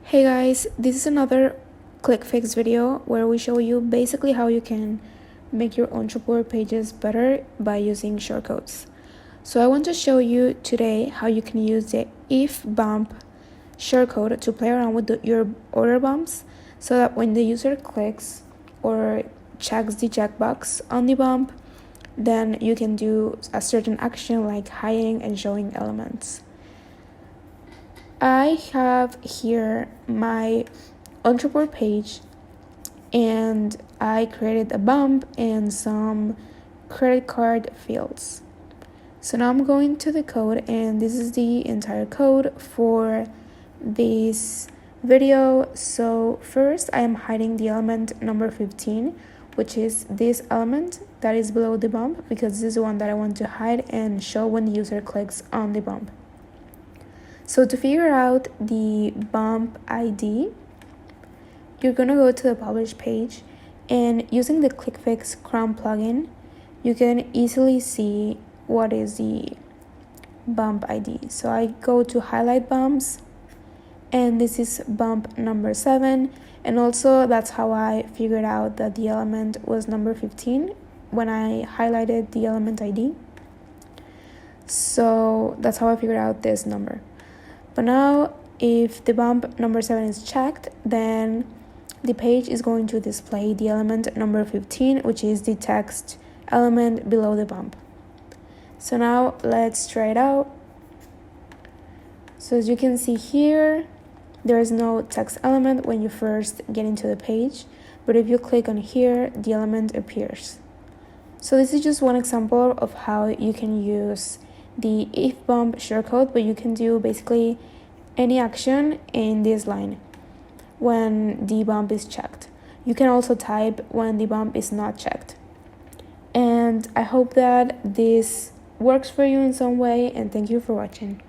Hey guys, this is another click fix video where we show you basically how you can make your Ontraport pages better by using shortcodes. So I want to show you today how you can use the if bump shortcode to play around with your order bumps so that when the user clicks or checks the checkbox on the bump, then you can do a certain action like hiding and showing elements. I have here my Ontraport page and I created a bump and some credit card fields. So now I'm going to the code, and this is the entire code for this video. So first I am hiding the element number 15, which is this element that is below the bump, because this is the one that I want to hide and show when the user clicks on the bump. So to figure out the bump ID, you're going to go to the publish page, and using the ClickFix Chrome plugin, you can easily see what is the bump ID. So I go to highlight bumps, and this is bump number 7, and also that's how I figured out that the element was number 15 when I highlighted the element ID. So that's how I figured out this number. But now, if the bump number 7 is checked, then the page is going to display the element number 15, which is the text element below the bump. So now let's try it out. So as you can see here, there is no text element when you first get into the page, but if you click on here, the element appears. So this is just one example of how you can use the if bump shortcode, but you can do basically any action in this line when the bump is checked. You can also type when the bump is not checked. And I hope that this works for you in some way, and thank you for watching.